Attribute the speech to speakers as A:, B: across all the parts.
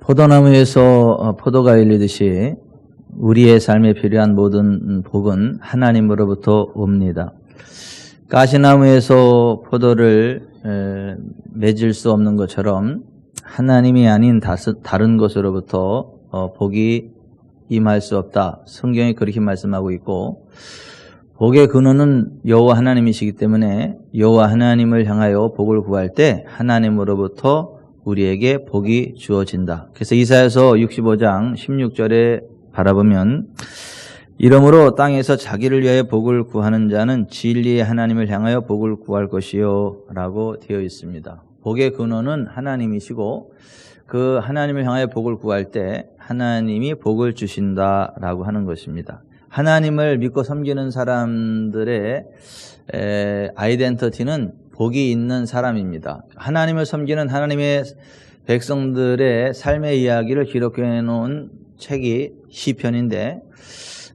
A: 포도나무에서 포도가 열리듯이 우리의 삶에 필요한 모든 복은 하나님으로부터 옵니다. 가시나무에서 포도를 맺을 수 없는 것처럼 하나님이 아닌 다른 것으로부터 복이 임할 수 없다. 성경이 그렇게 말씀하고 있고, 복의 근원은 여호와 하나님이시기 때문에 여호와 하나님을 향하여 복을 구할 때 하나님으로부터 우리에게 복이 주어진다. 그래서 이사야서 65장 16절에 바라보면, 이러므로 땅에서 자기를 위하여 복을 구하는 자는 진리의 하나님을 향하여 복을 구할 것이요 라고 되어 있습니다. 복의 근원은 하나님이시고 그 하나님을 향하여 복을 구할 때 하나님이 복을 주신다라고 하는 것입니다. 하나님을 믿고 섬기는 사람들의 아이덴티티는 복이 있는 사람입니다. 하나님을 섬기는 하나님의 백성들의 삶의 이야기를 기록해 놓은 책이 시편인데,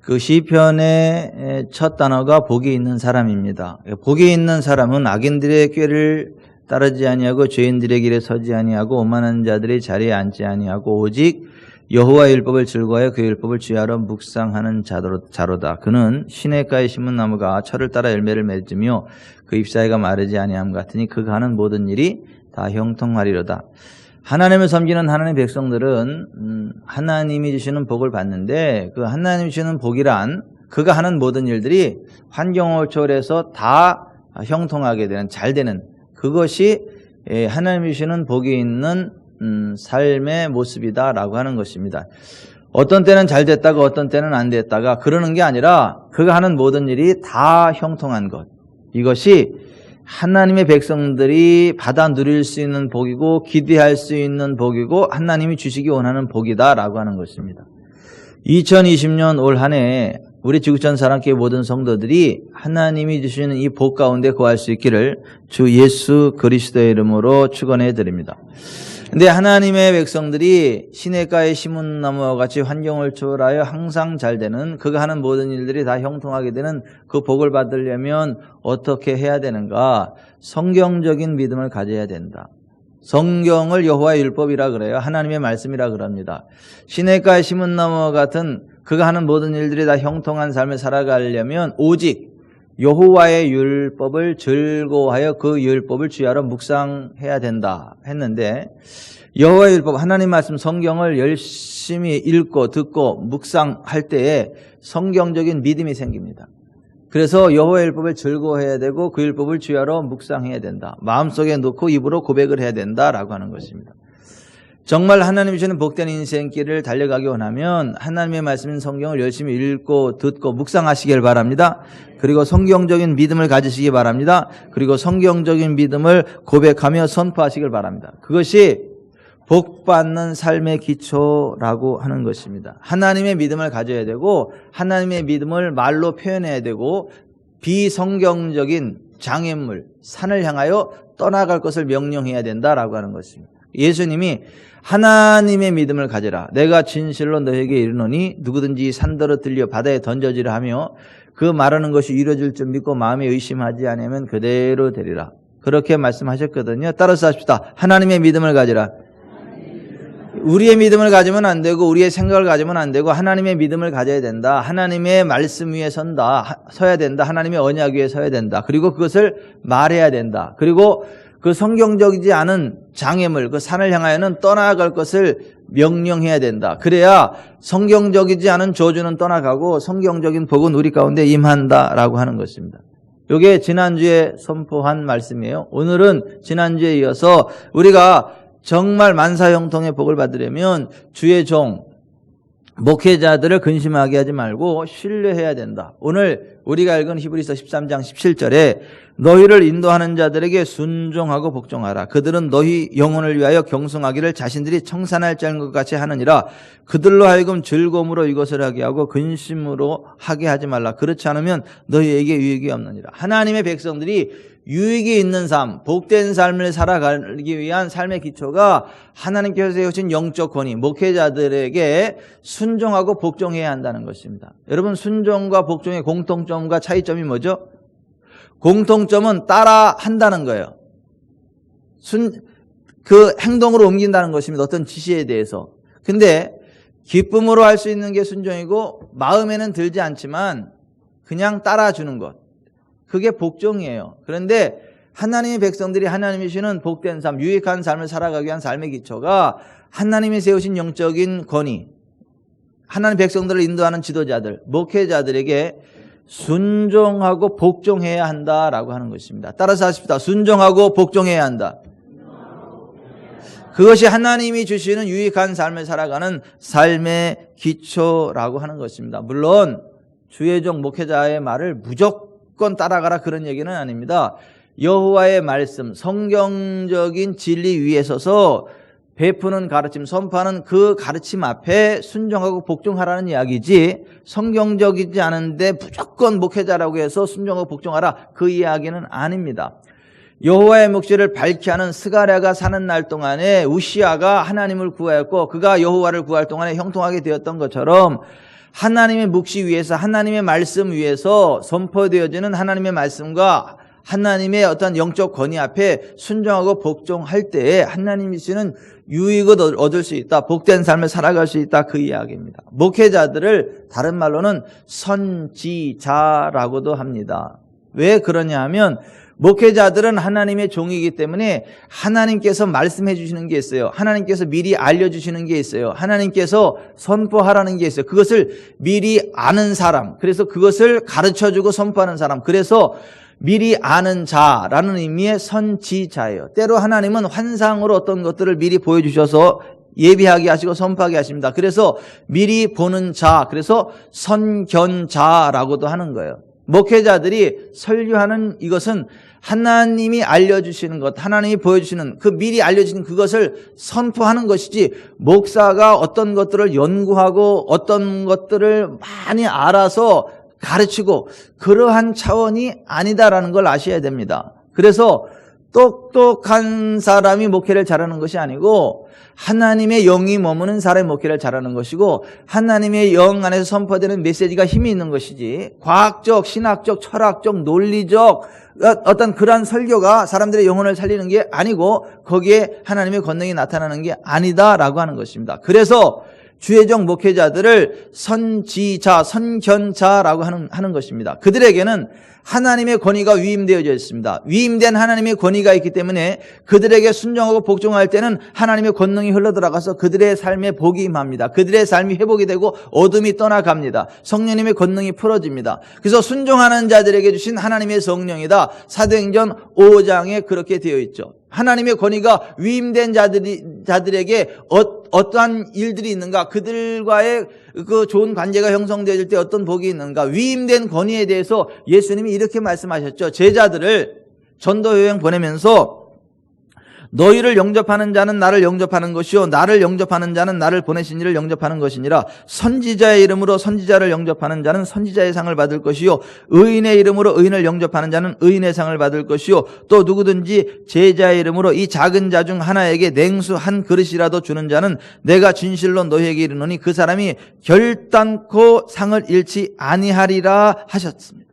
A: 그 시편의 첫 단어가 복이 있는 사람입니다. 복이 있는 사람은 악인들의 꾀를 따르지 아니하고 죄인들의 길에 서지 아니하고 오만한 자들의 자리에 앉지 아니하고 오직 여호와의 율법을 즐거워하여 그 율법을 주야로 묵상하는 자로다. 그는 시냇가에 심은 나무가 철을 따라 열매를 맺으며 그 잎사이가 마르지 아니함 같으니 그가 하는 모든 일이 다 형통하리로다. 하나님을 섬기는 하나님의 백성들은 하나님이 주시는 복을 받는데, 그 하나님이 주시는 복이란 그가 하는 모든 일들이 환경을 초월해서 다 형통하게 되는, 잘 되는, 그것이 하나님이 주시는 복이 있는 삶의 모습이다라고 하는 것입니다. 어떤 때는 잘 됐다가 어떤 때는 안 됐다가 그러는 게 아니라 그가 하는 모든 일이 다 형통한 것, 이것이 하나님의 백성들이 받아 누릴 수 있는 복이고 기대할 수 있는 복이고 하나님이 주시기 원하는 복이다라고 하는 것입니다. 2020년 올 한 해 우리 지구촌 사랑교회 모든 성도들이 하나님이 주시는 이 복 가운데 거할 수 있기를 주 예수 그리스도의 이름으로 축원해 드립니다. 근데 하나님의 백성들이 시냇가에 심은 나무와 같이 환경을 초월하여 항상 잘 되는, 그가 하는 모든 일들이 다 형통하게 되는 그 복을 받으려면 어떻게 해야 되는가? 성경적인 믿음을 가져야 된다. 성경을 여호와의 율법이라 그래요. 하나님의 말씀이라 그럽니다. 시냇가에 심은 나무와 같은 그가 하는 모든 일들이 다 형통한 삶을 살아가려면 오직 여호와의 율법을 즐거워하여 그 율법을 주야로 묵상해야 된다 했는데, 여호와의 율법, 하나님 말씀 성경을 열심히 읽고 듣고 묵상할 때에 성경적인 믿음이 생깁니다. 그래서 여호와의 율법을 즐거워해야 되고 그 율법을 주야로 묵상해야 된다. 마음속에 놓고 입으로 고백을 해야 된다라고 하는 것입니다. 정말 하나님이 주시는 복된 인생길을 달려가기 원하면 하나님의 말씀인 성경을 열심히 읽고 듣고 묵상하시길 바랍니다. 그리고 성경적인 믿음을 가지시기 바랍니다. 그리고 성경적인 믿음을 고백하며 선포하시길 바랍니다. 그것이 복받는 삶의 기초라고 하는 것입니다. 하나님의 믿음을 가져야 되고 하나님의 믿음을 말로 표현해야 되고 비성경적인 장애물, 산을 향하여 떠나갈 것을 명령해야 된다라고 하는 것입니다. 예수님이 하나님의 믿음을 가져라. 내가 진실로 너에게 이르노니 누구든지 산더러 들려 바다에 던져지라 하며 그 말하는 것이 이루어질 줄 믿고 마음에 의심하지 않으면 그대로 되리라. 그렇게 말씀하셨거든요. 따라서 합시다. 하나님의 믿음을 가져라. 우리의 믿음을 가지면 안 되고 우리의 생각을 가지면 안 되고 하나님의 믿음을 가져야 된다. 하나님의 말씀 위에 서야 된다. 하나님의 언약 위에 서야 된다. 그리고 그것을 말해야 된다. 그리고 그 성경적이지 않은 장애물, 그 산을 향하여는 떠나갈 것을 명령해야 된다. 그래야 성경적이지 않은 저주는 떠나가고 성경적인 복은 우리 가운데 임한다라고 하는 것입니다. 이게 지난주에 선포한 말씀이에요. 오늘은 지난주에 이어서 우리가 정말 만사형통의 복을 받으려면 주의 종, 목회자들을 근심하게 하지 말고 신뢰해야 된다. 오늘 우리가 읽은 히브리서 13장 17절에 너희를 인도하는 자들에게 순종하고 복종하라. 그들은 너희 영혼을 위하여 경성하기를 자신들이 청산할 자인 것 같이 하느니라. 그들로 하여금 즐거움으로 이것을 하게 하고 근심으로 하게 하지 말라. 그렇지 않으면 너희에게 유익이 없느니라. 하나님의 백성들이 유익이 있는 삶, 복된 삶을 살아가기 위한 삶의 기초가 하나님께서 세우신 영적 권위, 목회자들에게 순종하고 복종해야 한다는 것입니다. 여러분, 순종과 복종의 공통점과 차이점이 뭐죠? 공통점은 따라 한다는 거예요. 그 행동으로 옮긴다는 것입니다. 어떤 지시에 대해서. 근데 기쁨으로 할 수 있는 게 순종이고 마음에는 들지 않지만 그냥 따라주는 것, 그게 복종이에요. 그런데 하나님의 백성들이 하나님이 주시는 복된 삶, 유익한 삶을 살아가기 위한 삶의 기초가 하나님이 세우신 영적인 권위, 하나님 백성들을 인도하는 지도자들, 목회자들에게 순종하고 복종해야 한다라고 하는 것입니다. 따라서 하십시다. 순종하고 복종해야 한다. 그것이 하나님이 주시는 유익한 삶을 살아가는 삶의 기초라고 하는 것입니다. 물론 주의 종 목회자의 말을 무조건 따라가라 그런 얘기는 아닙니다. 여호와의 말씀, 성경적인 진리 위에 서서 베푸는 가르침, 선포하는 그 가르침 앞에 순종하고 복종하라는 이야기지, 성경적이지 않은데 무조건 목회자라고 해서 순종하고 복종하라, 그 이야기는 아닙니다. 여호와의 묵시를 밝히 하는 스가랴가 사는 날 동안에 우시아가 하나님을 구하였고 그가 여호와를 구할 동안에 형통하게 되었던 것처럼 하나님의 묵시 위에서, 하나님의 말씀 위에서 선포되어지는 하나님의 말씀과 하나님의 어떤 영적 권위 앞에 순종하고 복종할 때에 하나님이 주시는 유익을 얻을 수 있다, 복된 삶을 살아갈 수 있다, 그 이야기입니다. 목회자들을 다른 말로는 선지자라고도 합니다. 왜 그러냐 하면 목회자들은 하나님의 종이기 때문에 하나님께서 말씀해 주시는 게 있어요. 하나님께서 미리 알려주시는 게 있어요. 하나님께서 선포하라는 게 있어요. 그것을 미리 아는 사람, 그래서 그것을 가르쳐주고 선포하는 사람, 그래서 미리 아는 자라는 의미의 선지자예요. 때로 하나님은 환상으로 어떤 것들을 미리 보여주셔서 예비하게 하시고 선포하게 하십니다. 그래서 미리 보는 자, 그래서 선견자라고도 하는 거예요. 목회자들이 설교하는 이것은 하나님이 알려주시는 것, 하나님이 보여주시는 그 미리 알려주시는 그것을 선포하는 것이지, 목사가 어떤 것들을 연구하고 어떤 것들을 많이 알아서 가르치고 그러한 차원이 아니다라는 걸 아셔야 됩니다. 그래서 똑똑한 사람이 목회를 잘하는 것이 아니고 하나님의 영이 머무는 사람의 목회를 잘하는 것이고 하나님의 영 안에서 선포되는 메시지가 힘이 있는 것이지, 과학적, 신학적, 철학적, 논리적 어떤 그러한 설교가 사람들의 영혼을 살리는 게 아니고 거기에 하나님의 권능이 나타나는 게 아니다라고 하는 것입니다. 그래서 주의 종 목회자들을 선지자, 선견자라고 하는 것입니다. 그들에게는 하나님의 권위가 위임되어져 있습니다. 위임된 하나님의 권위가 있기 때문에 그들에게 순종하고 복종할 때는 하나님의 권능이 흘러들어가서 그들의 삶에 복이 임합니다. 그들의 삶이 회복이 되고 어둠이 떠나갑니다. 성령님의 권능이 풀어집니다. 그래서 순종하는 자들에게 주신 하나님의 성령이다. 사도행전 5장에 그렇게 되어 있죠. 하나님의 권위가 위임된 자들에게 어떠한 일들이 있는가, 그들과의 그 좋은 관계가 형성되어질 때 어떤 복이 있는가, 위임된 권위에 대해서 예수님이 이렇게 말씀하셨죠. 제자들을 전도 여행 보내면서 너희를 영접하는 자는 나를 영접하는 것이요 나를 영접하는 자는 나를 보내신 이를 영접하는 것이니라. 선지자의 이름으로 선지자를 영접하는 자는 선지자의 상을 받을 것이요 의인의 이름으로 의인을 영접하는 자는 의인의 상을 받을 것이요 또 누구든지 제자의 이름으로 이 작은 자 중 하나에게 냉수 한 그릇이라도 주는 자는 내가 진실로 너희에게 이르노니 그 사람이 결단코 상을 잃지 아니하리라 하셨습니다.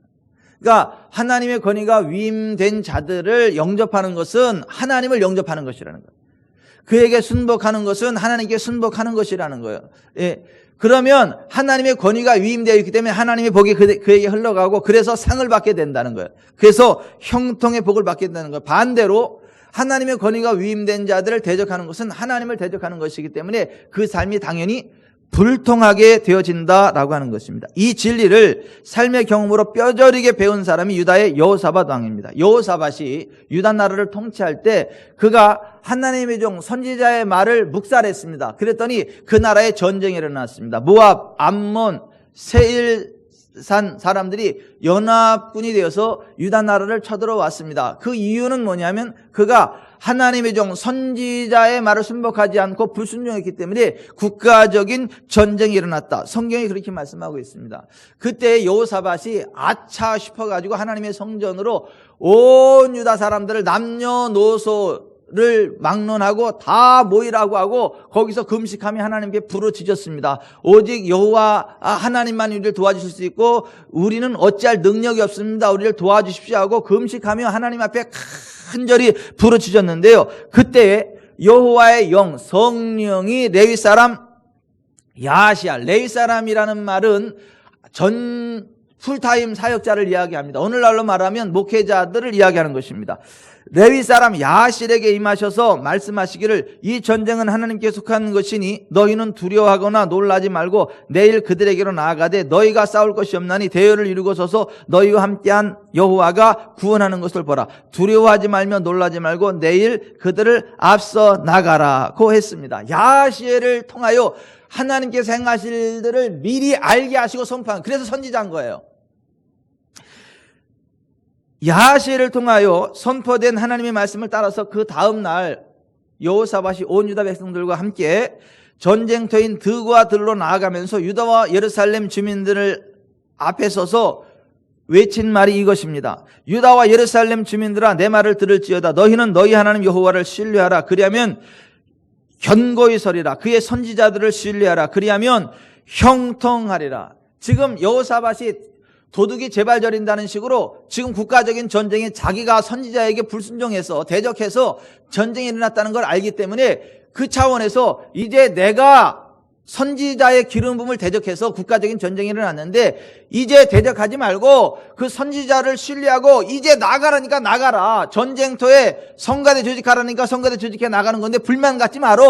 A: 그러니까 하나님의 권위가 위임된 자들을 영접하는 것은 하나님을 영접하는 것이라는 거예요. 그에게 순복하는 것은 하나님께 순복하는 것이라는 거예요. 예. 그러면 하나님의 권위가 위임되어 있기 때문에 하나님의 복이 그에게 흘러가고 그래서 상을 받게 된다는 거예요. 그래서 형통의 복을 받게 된다는 거예요. 반대로 하나님의 권위가 위임된 자들을 대적하는 것은 하나님을 대적하는 것이기 때문에 그 삶이 당연히 불통하게 되어진다라고 하는 것입니다. 이 진리를 삶의 경험으로 뼈저리게 배운 사람이 유다의 여호사밧 왕입니다. 여호사밧이 유다 나라를 통치할 때 그가 하나님의 종 선지자의 말을 묵살했습니다. 그랬더니 그 나라에 전쟁이 일어났습니다. 모압, 암몬, 세일산 사람들이 연합군이 되어서 유다 나라를 쳐들어왔습니다. 그 이유는 뭐냐면 그가 하나님의 종 선지자의 말을 순복하지 않고 불순종했기 때문에 국가적인 전쟁이 일어났다. 성경이 그렇게 말씀하고 있습니다. 그때 여호사밧이 아차 싶어가지고 하나님의 성전으로 온 유다 사람들을 남녀노소를 막론하고 다 모이라고 하고 거기서 금식하며 하나님께 부르짖었습니다. 오직 여호와 하나님만 우리를 도와주실 수 있고 우리는 어찌할 능력이 없습니다. 우리를 도와주십시오 하고 금식하며 하나님 앞에 간절히 부르짖었는데요. 그때 여호와의 영 성령이 레위 사람 야시야, 레위 사람이라는 말은 풀타임 사역자를 이야기합니다. 오늘날로 말하면 목회자들을 이야기하는 것입니다. 레위 사람 야실에게 임하셔서 말씀하시기를 이 전쟁은 하나님께 속한 것이니 너희는 두려워하거나 놀라지 말고 내일 그들에게로 나아가되 너희가 싸울 것이 없나니 대열을 이루고 서서 너희와 함께한 여호와가 구원하는 것을 보라. 두려워하지 말며 놀라지 말고 내일 그들을 앞서 나가라고 했습니다. 야시를 통하여 하나님께서 행하실 일들을 미리 알게 하시고 선포한, 그래서 선지자인 거예요. 야시를 통하여 선포된 하나님의 말씀을 따라서 그 다음 날 여호사밧이 온 유다 백성들과 함께 전쟁터인 드과 들로 나아가면서 유다와 예루살렘 주민들을 앞에 서서 외친 말이 이것입니다. 유다와 예루살렘 주민들아, 내 말을 들을지어다. 너희는 너희 하나님 여호와를 신뢰하라. 그리하면 견고히 서리라. 그의 선지자들을 신뢰하라. 그리하면 형통하리라. 지금 여호사밧이 도둑이 제발 저린다는 식으로 지금 국가적인 전쟁에 자기가 선지자에게 불순종해서 대적해서 전쟁이 일어났다는 걸 알기 때문에 그 차원에서 이제 내가 선지자의 기름 부음을 대적해서 국가적인 전쟁이 일어났는데 이제 대적하지 말고 그 선지자를 신뢰하고 이제 나가라니까 나가라. 전쟁터에 성가대 조직하라니까 성가대 조직해 나가는 건데 불만 갖지 마라.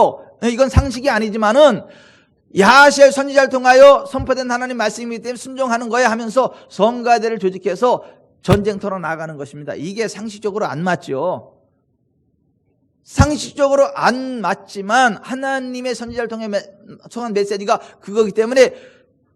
A: 이건 상식이 아니지만은 야시엘 선지자를 통하여 선포된 하나님 말씀이기 때문에 순종하는 거야 하면서 성가대를 조직해서 전쟁터로 나가는 것입니다. 이게 상식적으로 안 맞죠. 상식적으로 안 맞지만 하나님의 선지자를 통해 청한 메시지가 그거기 때문에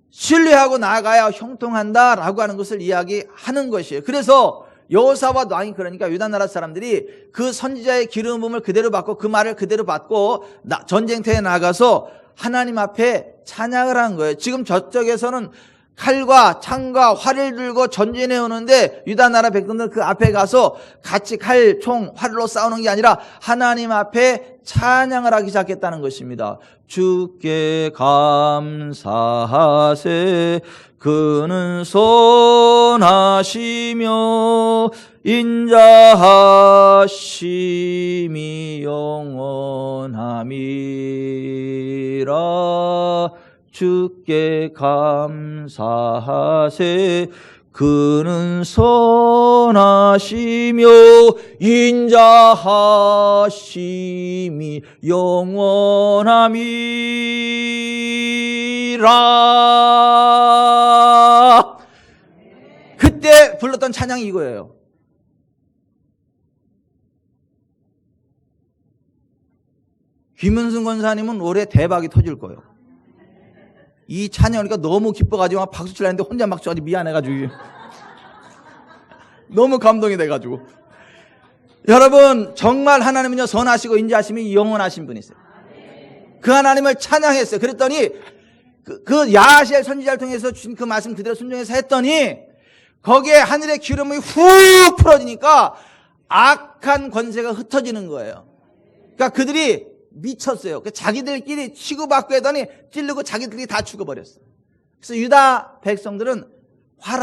A: 신뢰하고 나아가야 형통한다라고 하는 것을 이야기하는 것이에요. 그래서 여호사밧 왕이, 그러니까 유다 나라 사람들이 그 선지자의 기름 부음을 그대로 받고 그 말을 그대로 받고 전쟁터에 나가서 하나님 앞에 찬양을 한 거예요. 지금 저쪽에서는 칼과 창과 활을 들고 전진해 오는데 유다 나라 백성들은 그 앞에 가서 같이 칼, 총, 활로 싸우는 게 아니라 하나님 앞에 찬양을 하기 시작했다는 것입니다. 주께 감사하세. 그는 선하시며 인자하심이 영원함이라. 주께 감사하세. 그는 선하시며 인자하심이 영원함이라. 그때 불렀던 찬양이 이거예요. 김은승 권사님은 올해 대박이 터질 거예요. 이 찬양이니까 너무 기뻐가지고 막 박수 치려 했는데 혼자 막 저리 미안해가지고 너무 감동이 돼가지고. 여러분, 정말 하나님은요 선하시고 인자하심이 영원하신 분이세요. 그 하나님을 찬양했어요. 그랬더니 그 야시엘 선지자를 통해서 주신 그 말씀 그대로 순종해서 했더니 거기에 하늘의 기름이 훅 풀어지니까 악한 권세가 흩어지는 거예요. 그러니까 그들이 미쳤어요. 자기들끼리 치고받고 하더니 찌르고 자기들끼리 다 죽어버렸어요. 그래서 유다 백성들은 활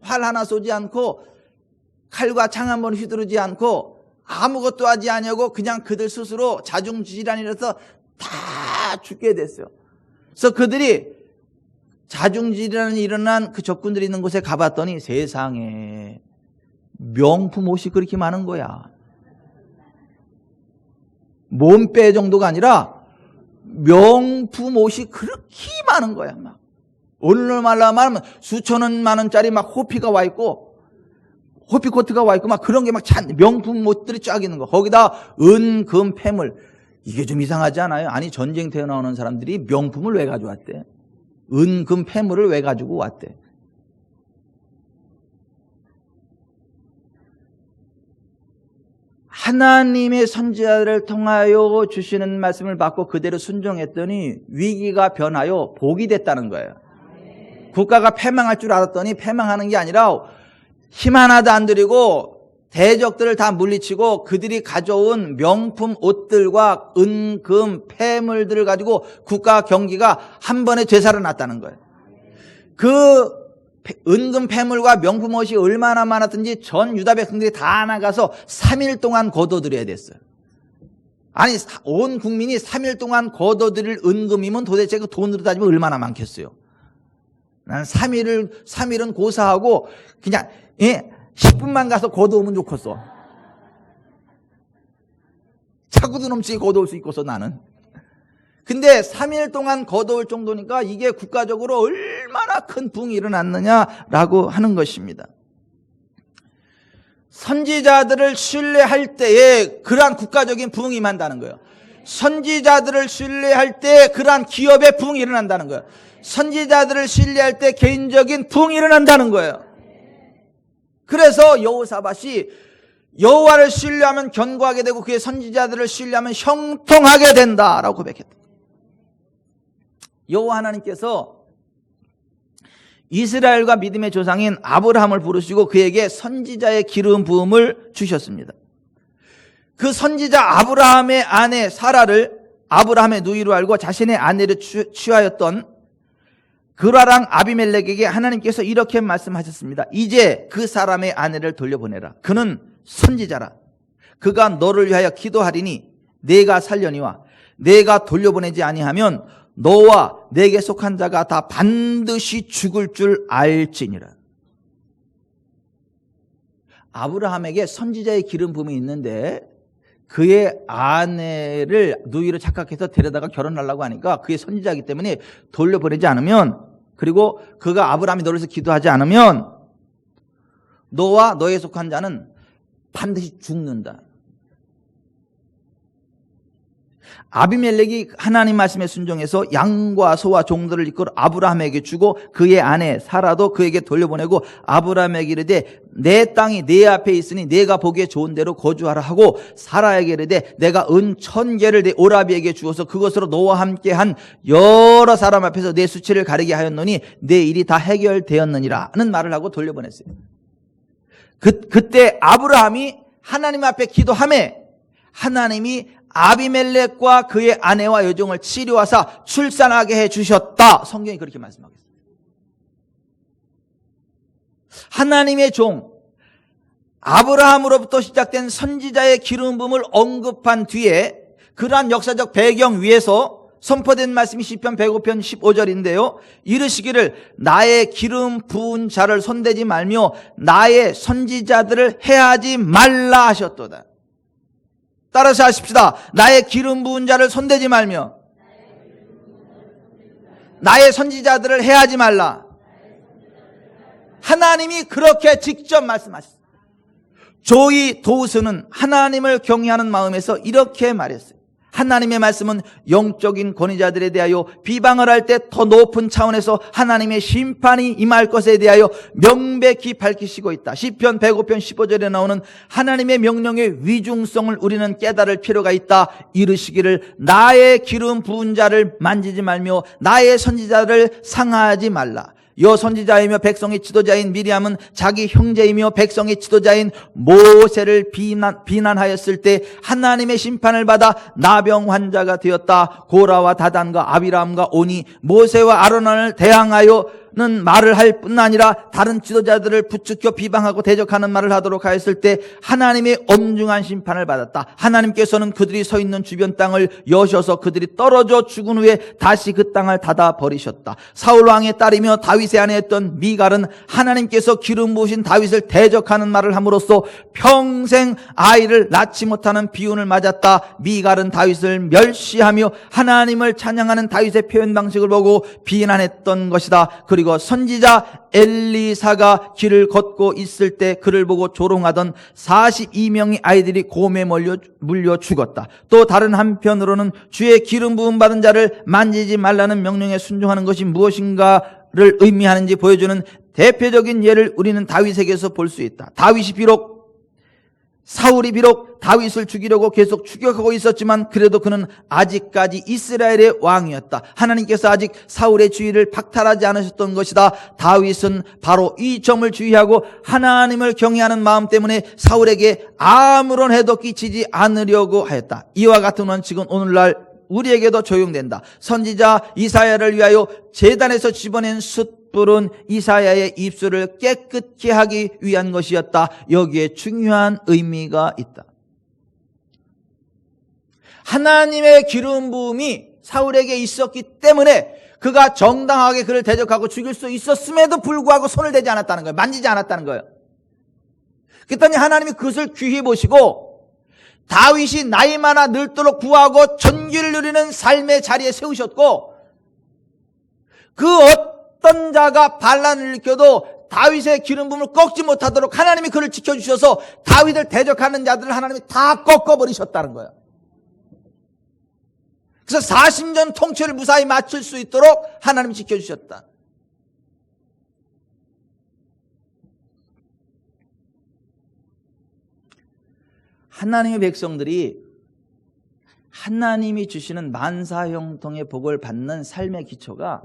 A: 하나 쏘지 않고 칼과 창 한 번 휘두르지 않고 아무것도 하지 아니하고 그냥 그들 스스로 자중질환이라서 다 죽게 됐어요. 그래서 그들이 자중질환이 일어난 그 적군들이 있는 곳에 가봤더니 세상에 명품 옷이 그렇게 많은 거야. 몸빼 정도가 아니라 명품 옷이 그렇게 많은 거야. 막 오늘날로 말하면 수천 원만 원짜리 막 호피가 와 있고 호피 코트가 와 있고 막 그런 게 막 명품 옷들이 쫙 있는 거. 거기다 은, 금, 폐물. 이게 좀 이상하지 않아요? 아니 전쟁터에 나오는 사람들이 명품을 왜 가져왔대? 은, 금, 폐물을 왜 가지고 왔대? 하나님의 선지자를 통하여 주시는 말씀을 받고 그대로 순종했더니 위기가 변하여 복이 됐다는 거예요. 국가가 패망할 줄 알았더니 패망하는 게 아니라 힘 하나도 안 들이고 대적들을 다 물리치고 그들이 가져온 명품 옷들과 은, 금, 폐물들을 가지고 국가 경기가 한 번에 되살아났다는 거예요. 그 은금 폐물과 명품 옷이 얼마나 많았든지 전 유다 백성들이 다 나가서 3일 동안 거둬들여야 됐어요. 아니 온 국민이 3일 동안 거둬들일 은금이면 도대체 그 돈으로 따지면 얼마나 많겠어요. 나는 3일은 고사하고 그냥 10분만 가서 거둬오면 좋겠어. 차고도 넘치게 거둬올 수 있고서 나는. 근데 3일 동안 거둬올 정도니까 이게 국가적으로 얼마나 큰 부흥이 일어났느냐라고 하는 것입니다. 선지자들을 신뢰할 때에 그러한 국가적인 부흥이 임한다는 거예요. 선지자들을 신뢰할 때 그러한 기업의 부흥이 일어난다는 거예요. 선지자들을 신뢰할 때 개인적인 부흥이 일어난다는 거예요. 그래서 여호사밧이 여호와를 신뢰하면 견고하게 되고 그의 선지자들을 신뢰하면 형통하게 된다라고 고백했다. 여호와 하나님께서 이스라엘과 믿음의 조상인 아브라함을 부르시고 그에게 선지자의 기름 부음을 주셨습니다. 그 선지자 아브라함의 아내 사라를 아브라함의 누이로 알고 자신의 아내를 취하였던 그라랑 아비멜렉에게 하나님께서 이렇게 말씀하셨습니다. 이제 그 사람의 아내를 돌려보내라. 그는 선지자라. 그가 너를 위하여 기도하리니 내가 살려니와 내가 돌려보내지 아니하면 너와 내게 속한 자가 다 반드시 죽을 줄 알지니라. 아브라함에게 선지자의 기름 부음이 있는데 그의 아내를 누이로 착각해서 데려다가 결혼하려고 하니까 그의 선지자이기 때문에 돌려보내지 않으면, 그리고 그가 아브라함이 너를 위해서 기도하지 않으면 너와 너에 속한 자는 반드시 죽는다. 아비멜렉이 하나님 말씀에 순종해서 양과 소와 종들을 이끌어 아브라함에게 주고 그의 아내 사라도 그에게 돌려보내고 아브라함에게 이르되 내 땅이 내 앞에 있으니 내가 보기에 좋은 대로 거주하라 하고 사라에게 이르되 내가 은 1000개를 내 오라비에게 주어서 그것으로 너와 함께한 여러 사람 앞에서 내 수치를 가리게 하였노니 내 일이 다 해결되었느니라 하는 말을 하고 돌려보냈어요. 그때 아브라함이 하나님 앞에 기도하며 하나님이 아비멜렉과 그의 아내와 여종을 치료하사 출산하게 해주셨다. 성경이 그렇게 말씀하겠습니다. 하나님의 종 아브라함으로부터 시작된 선지자의 기름 부음을 언급한 뒤에 그러한 역사적 배경 위에서 선포된 말씀이 시편 105편 15절인데요. 이르시기를 나의 기름 부은 자를 손대지 말며 나의 선지자들을 해하지 말라 하셨도다. 따라서 하십시다. 나의 기름 부은 자를 손대지 말며 나의 선지자들을 해하지 말라. 하나님이 그렇게 직접 말씀하셨습니다. 조이 도우스는 하나님을 경외하는 마음에서 이렇게 말했어요. 하나님의 말씀은 영적인 권위자들에 대하여 비방을 할 때 더 높은 차원에서 하나님의 심판이 임할 것에 대하여 명백히 밝히시고 있다. 시편 105편 15절에 나오는 하나님의 명령의 위중성을 우리는 깨달을 필요가 있다. 이르시기를 나의 기름 부은 자를 만지지 말며 나의 선지자를 상하지 말라. 여 선지자이며 백성의 지도자인 미리암은 자기 형제이며 백성의 지도자인 모세를 비난하였을 때 하나님의 심판을 받아 나병 환자가 되었다. 고라와 다단과 아비람과 오니 모세와 아론을 대항하여는 말을 할 뿐 아니라 다른 지도자들을 부추겨 비방하고 대적하는 말을 하도록 하였을 때 하나님의 엄중한 심판을 받았다. 하나님께서는 그들이 서 있는 주변 땅을 여셔서 그들이 떨어져 죽은 후에 다시 그 땅을 닫아 버리셨다. 사울 왕의 딸이며 다윗의 아내였던 미갈은 하나님께서 기름 부으신 다윗을 대적하는 말을 함으로써 평생 아이를 낳지 못하는 비운을 맞았다. 미갈은 다윗을 멸시하며 하나님을 찬양하는 다윗의 표현 방식을 보고 비난했던 것이다. 그리고 선지자 엘리사가 길을 걷고 있을 때 그를 보고 조롱하던 42명의 아이들이 곰에 물려 죽었다. 또 다른 한편으로는 주의 기름 부음 받은 자를 만지지 말라는 명령에 순종하는 것이 무엇인가를 의미하는지 보여주는 대표적인 예를 우리는 다윗에게서 볼 수 있다. 사울이 비록 다윗을 죽이려고 계속 추격하고 있었지만 그래도 그는 아직까지 이스라엘의 왕이었다. 하나님께서 아직 사울의 주의를 박탈하지 않으셨던 것이다. 다윗은 바로 이 점을 주의하고 하나님을 경외하는 마음 때문에 사울에게 아무런 해도 끼치지 않으려고 하였다. 이와 같은 원칙은 오늘날 우리에게도 적용된다. 선지자 이사야를 위하여 제단에서 집어낸 숯불은 이사야의 입술을 깨끗게 하기 위한 것이었다. 여기에 중요한 의미가 있다. 하나님의 기름 부음이 사울에게 있었기 때문에 그가 정당하게 그를 대적하고 죽일 수 있었음에도 불구하고 손을 대지 않았다는 거예요. 만지지 않았다는 거예요. 그랬더니 하나님이 그것을 귀히 보시고 다윗이 나이 많아 늙도록 부하고 존귀를 누리는 삶의 자리에 세우셨고, 그 어떤 자가 반란을 일으켜도 다윗의 기름 부음을 꺾지 못하도록 하나님이 그를 지켜주셔서 다윗을 대적하는 자들을 하나님이 다 꺾어버리셨다는 거예요. 그래서 40년 통치를 무사히 마칠 수 있도록 하나님이 지켜주셨다. 하나님의 백성들이 하나님이 주시는 만사형통의 복을 받는 삶의 기초가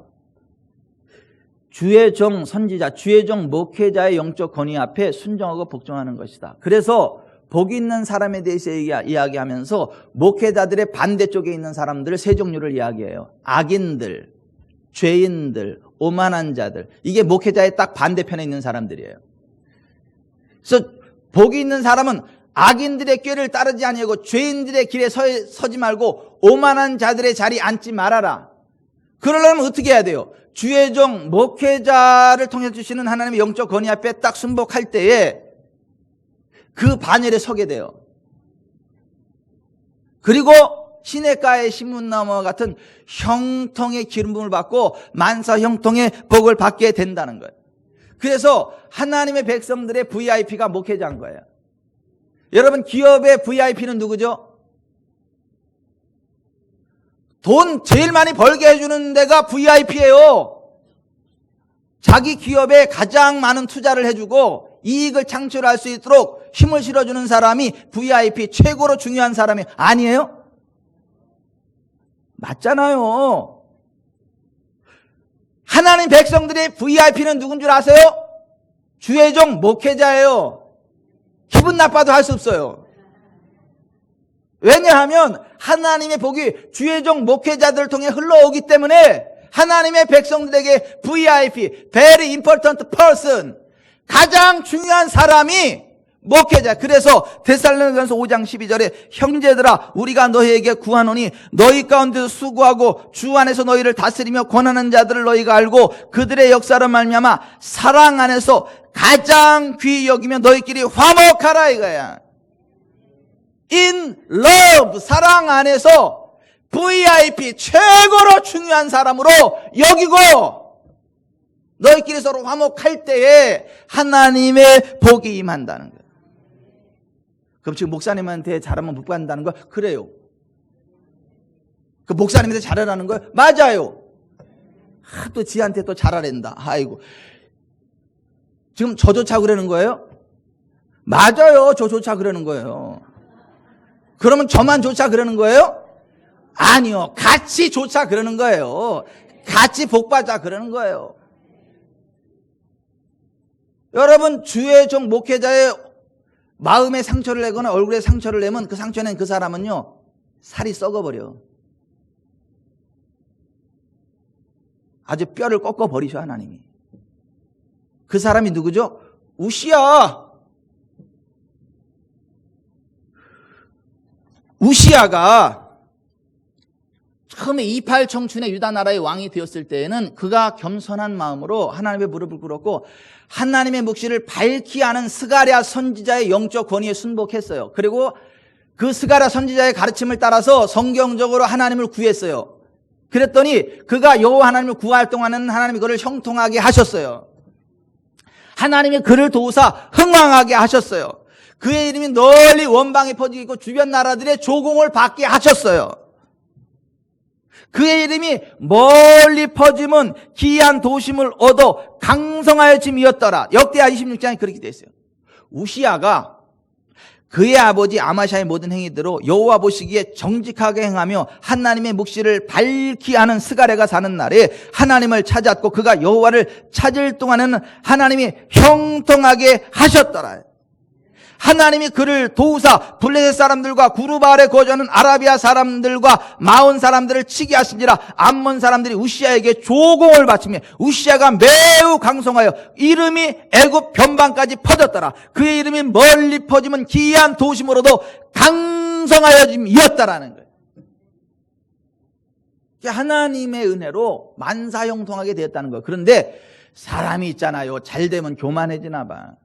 A: 주의 종 선지자, 주의 종 목회자의 영적 권위 앞에 순종하고 복종하는 것이다. 그래서 복 있는 사람에 대해서 이야기하면서 목회자들의 반대쪽에 있는 사람들을 세 종류를 이야기해요. 악인들, 죄인들, 오만한 자들. 이게 목회자의 딱 반대편에 있는 사람들이에요. 그래서 복이 있는 사람은 악인들의 꾀를 따르지 아니하고 죄인들의 길에 서지 말고 오만한 자들의 자리에 앉지 말아라. 그러려면 어떻게 해야 돼요? 주의 종 목회자를 통해 주시는 하나님의 영적 권위 앞에 딱 순복할 때에 그 반열에 서게 돼요. 그리고 시냇가의 신문나무와 같은 형통의 기름 부음을 받고 만사 형통의 복을 받게 된다는 거예요. 그래서 하나님의 백성들의 VIP가 목회자인 거예요. 여러분, 기업의 VIP는 누구죠? 돈 제일 많이 벌게 해주는 데가 VIP예요. 자기 기업에 가장 많은 투자를 해주고 이익을 창출할 수 있도록 힘을 실어주는 사람이 VIP, 최고로 중요한 사람이 아니에요? 맞잖아요. 하나님 백성들의 VIP는 누군 줄 아세요? 주의 종 목회자예요. 기분 나빠도 할 수 없어요. 왜냐하면 하나님의 복이 주의 종 목회자들을 통해 흘러오기 때문에 하나님의 백성들에게 VIP, Very Important Person, 가장 중요한 사람이 목회자. 그래서 데살로니가전서 5장 12절에 형제들아 우리가 너희에게 구하노니 너희 가운데서 수고하고 주 안에서 너희를 다스리며 권하는 자들을 너희가 알고 그들의 역사로 말미암아 사랑 안에서 가장 귀히 여기며 너희끼리 화목하라 이거야. In love, 사랑 안에서 VIP, 최고로 중요한 사람으로 여기고 너희끼리 서로 화목할 때에 하나님의 복이 임한다는 거예요. 그럼 지금 목사님한테 잘하면 복 받는다는 거? 그래요. 그 목사님한테 잘하라는 거예요? 맞아요. 또 지한테 또 잘하랜다. 아이고. 지금 저조차 그러는 거예요? 맞아요. 저조차 그러는 거예요. 그러면 저만 조차 그러는 거예요? 아니요. 같이 조차 그러는 거예요. 같이 복받자 그러는 거예요. 여러분, 주의 종 목회자의 마음에 상처를 내거나 얼굴에 상처를 내면 그 상처낸 그 사람은요, 살이 썩어버려. 아주 뼈를 꺾어버리셔, 하나님이. 그 사람이 누구죠? 우시야. 우시야가 처음에 28 청춘의 유다 나라의 왕이 되었을 때에는 그가 겸손한 마음으로 하나님의 무릎을 꿇었고 하나님의 묵시를 밝히 아는 스가랴 선지자의 영적 권위에 순복했어요. 그리고 그 스가랴 선지자의 가르침을 따라서 성경적으로 하나님을 구했어요. 그랬더니 그가 여호와 하나님을 구할 동안은 하나님이 그를 형통하게 하셨어요. 하나님이 그를 도우사 흥왕하게 하셨어요. 그의 이름이 널리 원방에 퍼지고 주변 나라들의 조공을 받게 하셨어요. 그의 이름이 멀리 퍼짐은 기이한 도심을 얻어 강성하여 짐이었더라. 역대하 26장에 그렇게 되어 있어요. 우시야가 그의 아버지 아마샤의 모든 행위대로 여호와 보시기에 정직하게 행하며 하나님의 묵시를 밝히 아는 스가랴가 사는 날에 하나님을 찾았고 그가 여호와를 찾을 동안에는 하나님이 형통하게 하셨더라. 하나님이 그를 도우사 블레셋 사람들과 구르바알에 거주하는 아라비아 사람들과 마온 사람들을 치게 하신지라. 암몬 사람들이 우시야에게 조공을 바치며 우시야가 매우 강성하여 이름이 애굽 변방까지 퍼졌더라. 그의 이름이 멀리 퍼지면 기이한 도심으로도 강성하여짐이었다라는 거예요. 하나님의 은혜로 만사형통하게 되었다는 거예요. 그런데 사람이 있잖아요. 잘 되면 교만해지나 봐.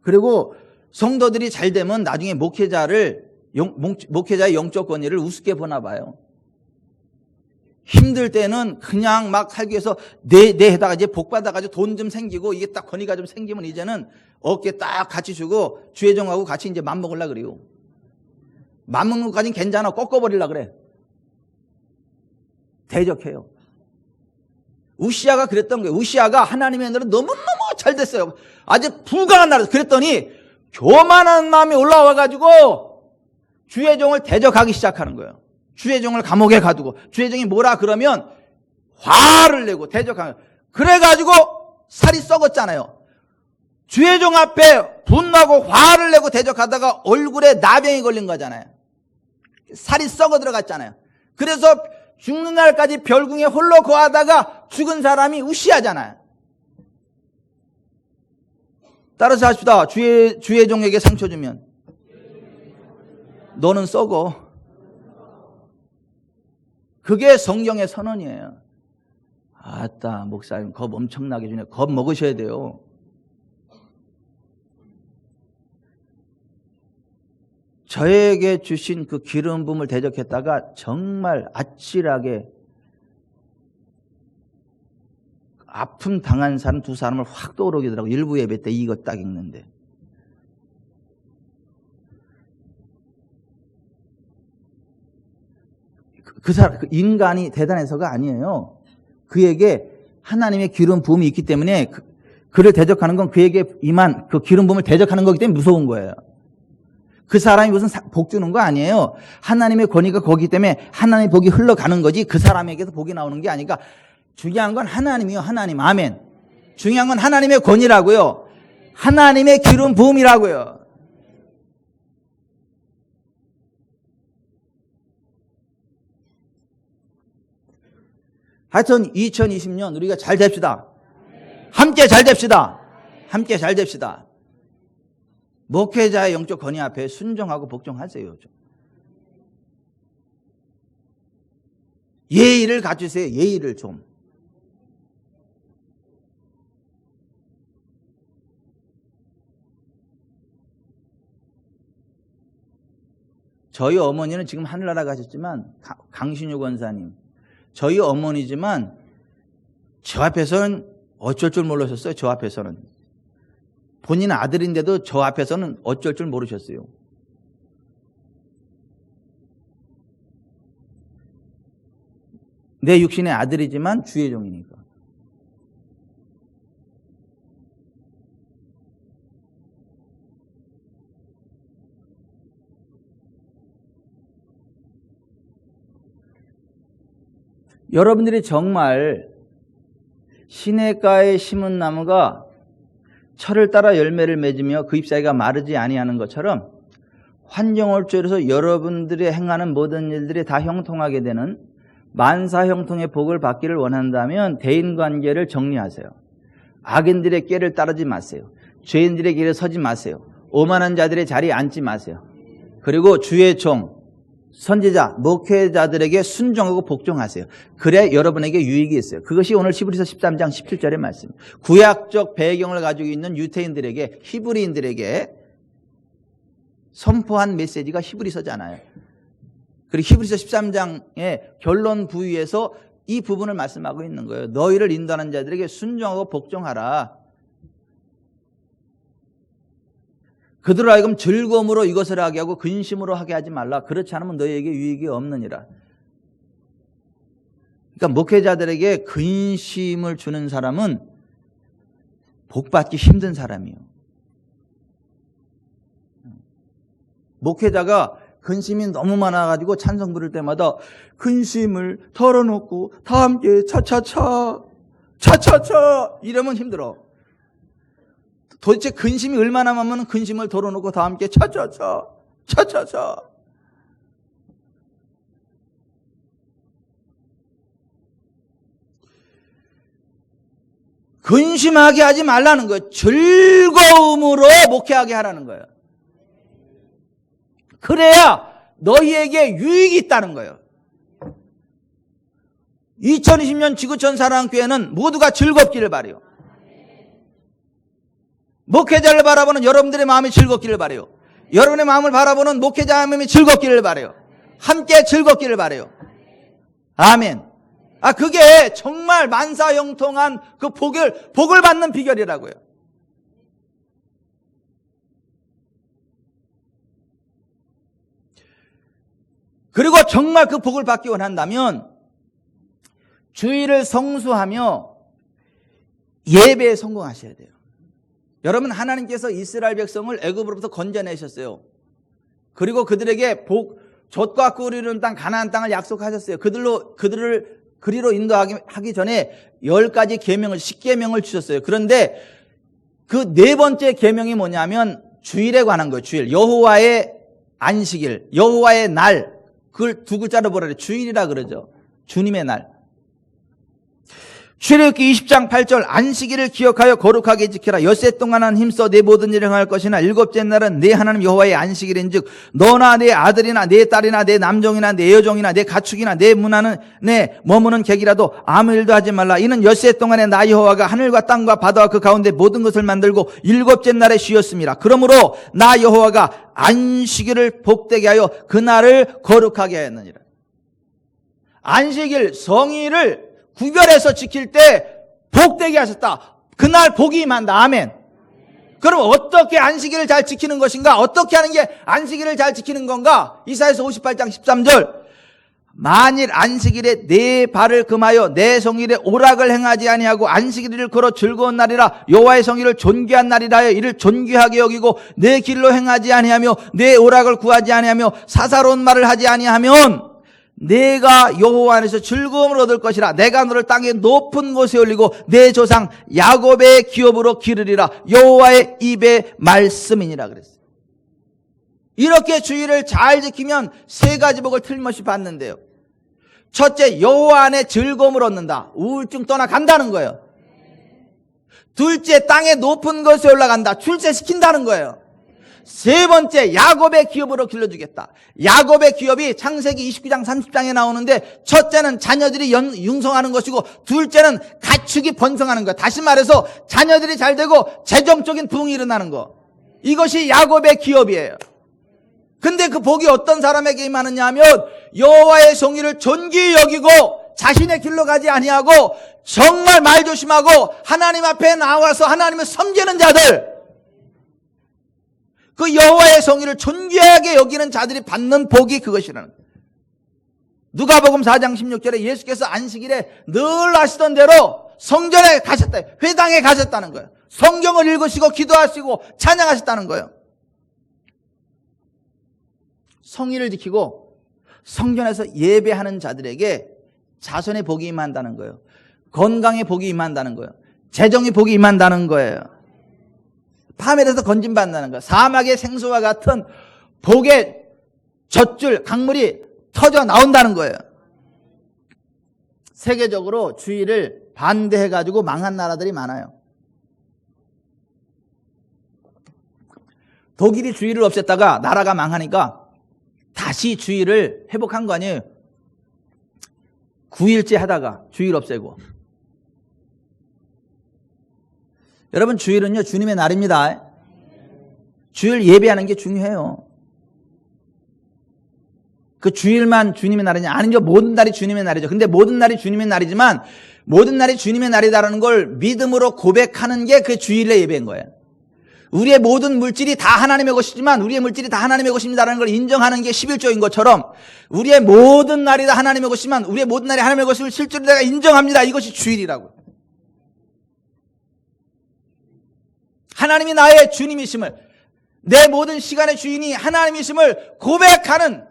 A: 그리고 성도들이 잘 되면 나중에 목회자의 영적 권위를 우습게 보나 봐요. 힘들 때는 그냥 막 살기 위해서 내 해다가 이제 복 받아가지고 돈 좀 생기고 이게 딱 권위가 좀 생기면 이제는 어깨 딱 같이 주고 주회종하고 같이 이제 맘먹으려고 그래요. 맘먹는 것까지는 괜찮아. 꺾어버리려고 그래. 대적해요. 우시아가 그랬던 거예요. 우시아가 하나님의 은혜로 너무너무 잘 됐어요. 아주 불강한 나라. 그랬더니 교만한 마음이 올라와가지고 주회종을 대적하기 시작하는 거예요. 주회종을 감옥에 가두고 주회종이 뭐라 그러면 화를 내고 대적하는 거예요. 그래가지고 살이 썩었잖아요. 주회종 앞에 분노하고 화를 내고 대적하다가 얼굴에 나병이 걸린 거잖아요. 살이 썩어 들어갔잖아요. 그래서 죽는 날까지 별궁에 홀로 거하다가 죽은 사람이 우시아잖아요. 따라서 합시다. 주회종에게 상처 주면 너는 썩어. 그게 성경의 선언이에요. 아따, 목사님 겁 엄청나게 주네. 겁 먹으셔야 돼요. 저에게 주신 그 기름 부음을 대적했다가 정말 아찔하게 아픔 당한 사람 두 사람을 확 떠오르게 되더라고요. 일부 예배 때 이거 딱 읽는데. 그 사람, 그 인간이 대단해서가 아니에요. 그에게 하나님의 기름 부음이 있기 때문에 그를 대적하는 건 그에게 임한 그 기름 부음을 대적하는 거기 때문에 무서운 거예요. 그 사람이 무슨 복 주는 거 아니에요. 하나님의 권위가 거기 때문에 하나님의 복이 흘러가는 거지 그 사람에게서 복이 나오는 게 아니니까 중요한 건 하나님이요. 하나님. 아멘. 중요한 건 하나님의 권위라고요. 하나님의 기름 부음이라고요. 하여튼 2020년 우리가 잘 됩시다. 함께 잘 됩시다. 함께 잘 됩시다. 목회자의 영적 권위 앞에 순종하고 복종하세요. 좀. 예의를 갖추세요. 예의를 좀. 저희 어머니는 지금 하늘나라 가셨지만 강신유 권사님 저희 어머니지만 저 앞에서는 어쩔 줄 모르셨어요. 저 앞에서는. 본인 아들인데도 저 앞에서는 어쩔 줄 모르셨어요. 내 육신의 아들이지만 주의 종이니까. 여러분들이 정말 시냇가에 심은 나무가 철을 따라 열매를 맺으며 그 잎사귀가 마르지 아니하는 것처럼 환경을 조절해서 여러분들이 행하는 모든 일들이 다 형통하게 되는 만사형통의 복을 받기를 원한다면 대인관계를 정리하세요. 악인들의 꾀를 따르지 마세요. 죄인들의 길에 서지 마세요. 오만한 자들의 자리에 앉지 마세요. 그리고 주의 종, 선지자, 목회자들에게 순종하고 복종하세요. 그래야 여러분에게 유익이 있어요. 그것이 오늘 히브리서 13장 17절의 말씀. 구약적 배경을 가지고 있는 유태인들에게, 히브리인들에게 선포한 메시지가 히브리서잖아요. 그리고 히브리서 13장의 결론 부위에서 이 부분을 말씀하고 있는 거예요. 너희를 인도하는 자들에게 순종하고 복종하라. 그들로 하여금 즐거움으로 이것을 하게 하고 근심으로 하게 하지 말라. 그렇지 않으면 너희에게 유익이 없느니라. 그러니까 목회자들에게 근심을 주는 사람은 복받기 힘든 사람이에요. 목회자가 근심이 너무 많아가지고 찬송 부를 때마다 근심을 털어놓고 다 함께 차차차 이러면 힘들어. 도대체 근심이 얼마나 많으면 근심을 덜어놓고 다 함께 차차차. 근심하게 하지 말라는 거예요. 즐거움으로 목회하게 하라는 거예요. 그래야 너희에게 유익이 있다는 거예요. 2020년 지구촌 사랑교회는 모두가 즐겁기를 바라요. 목회자를 바라보는 여러분들의 마음이 즐겁기를 바라요. 여러분의 마음을 바라보는 목회자의 마음이 즐겁기를 바라요. 함께 즐겁기를 바라요. 아멘. 그게 정말 만사형통한 그 복을 받는 비결이라고요. 그리고 정말 그 복을 받기 원한다면 주일을 성수하며 예배에 성공하셔야 돼요. 여러분, 하나님께서 이스라엘 백성을 애굽으로부터 건져내셨어요. 그리고 그들에게 젖과 꿀이 흐르는 땅 가나안 땅을 약속하셨어요. 그들을 그리로 인도하기 전에 10가지 계명을 10계명을 주셨어요. 그런데 그 네 번째 계명이 뭐냐면 주일에 관한 거예요. 주일. 여호와의 안식일, 여호와의 날. 그걸 두 글자로 보라 그래요. 주일이라 그러죠. 주님의 날. 출애굽기 20장 8절 안식일을 기억하여 거룩하게 지켜라. 엿새 동안은 힘써 내 모든 일을 행할 것이나 일곱째 날은 내 하나님 여호와의 안식일인즉 너나 내 아들이나 내 딸이나 내 남종이나 내 여종이나 내 가축이나 내 문하는 내 머무는 객이라도 아무 일도 하지 말라. 이는 엿새 동안에 나 여호와가 하늘과 땅과 바다와 그 가운데 모든 것을 만들고 일곱째 날에 쉬었습니다. 그러므로 나 여호와가 안식일을 복되게 하여 그날을 거룩하게 하였느니라. 안식일 성일을 구별해서 지킬 때 복되게 하셨다. 그날 복이 임한다. 아멘. 그럼 어떻게 안식일을 잘 지키는 것인가? 어떻게 하는 게 안식일을 잘 지키는 건가? 이사야서 58장 13절 만일 안식일에 내 발을 금하여 내 성일에 오락을 행하지 아니하고 안식일을 걸어 즐거운 날이라 여호와의 성일을 존귀한 날이라 하여 이를 존귀하게 여기고 내 길로 행하지 아니하며 내 오락을 구하지 아니하며 사사로운 말을 하지 아니하면 내가 여호와 안에서 즐거움을 얻을 것이라. 내가 너를 땅의 높은 곳에 올리고 내 조상 야곱의 기업으로 기르리라. 여호와의 입의 말씀이니라 그랬어요. 이렇게 주일을 잘 지키면 세 가지 복을 틀림없이 받는데요. 첫째, 여호와 안에 즐거움을 얻는다. 우울증 떠나간다는 거예요. 둘째, 땅의 높은 곳에 올라간다. 출세시킨다는 거예요. 세 번째, 야곱의 기업으로 길러주겠다. 야곱의 기업이 창세기 29장 30장에 나오는데 첫째는 자녀들이 융성하는 것이고 둘째는 가축이 번성하는 거예요. 다시 말해서 자녀들이 잘 되고 재정적인 부흥이 일어나는 거. 이것이 야곱의 기업이에요. 근데 그 복이 어떤 사람에게 임하느냐 하면 여호와의 성의를 존귀히 여기고 자신의 길로 가지 아니하고 정말 말 조심하고 하나님 앞에 나와서 하나님을 섬기는 자들, 그 여호와의 성의를 존귀하게 여기는 자들이 받는 복이 그것이라는 거예요. 누가복음 4장 16절에 예수께서 안식일에 늘 하시던 대로 성전에 가셨다. 회당에 가셨다는 거예요. 성경을 읽으시고 기도하시고 찬양하셨다는 거예요. 성의를 지키고 성전에서 예배하는 자들에게 자손의 복이 임한다는 거예요. 건강의 복이 임한다는 거예요. 재정의 복이 임한다는 거예요. 파멸에서 건진받는다는 거예요. 사막의 생수와 같은 복의 젖줄, 강물이 터져 나온다는 거예요. 세계적으로 주일을 반대해가지고 망한 나라들이 많아요. 독일이 주일을 없앴다가 나라가 망하니까 다시 주일을 회복한 거 아니에요. 9일째 하다가 주일 없애고. 여러분, 주일은요 주님의 날입니다. 주일 예배하는 게 중요해요. 그 주일만 주님의 날이냐? 아니죠. 모든 날이 주님의 날이죠. 근데 모든 날이 주님의 날이지만 모든 날이 주님의 날이다라는 걸 믿음으로 고백하는 게 그 주일의 예배인 거예요. 우리의 모든 물질이 다 하나님의 것이지만 우리의 물질이 다 하나님의 것입니다라는 걸 인정하는 게 11조인 것처럼 우리의 모든 날이 다 하나님의 것이지만 우리의 모든 날이 하나님의 것을 실제로 내가 인정합니다. 이것이 주일이라고. 하나님이 나의 주님이심을, 내 모든 시간의 주인이 하나님이심을 고백하는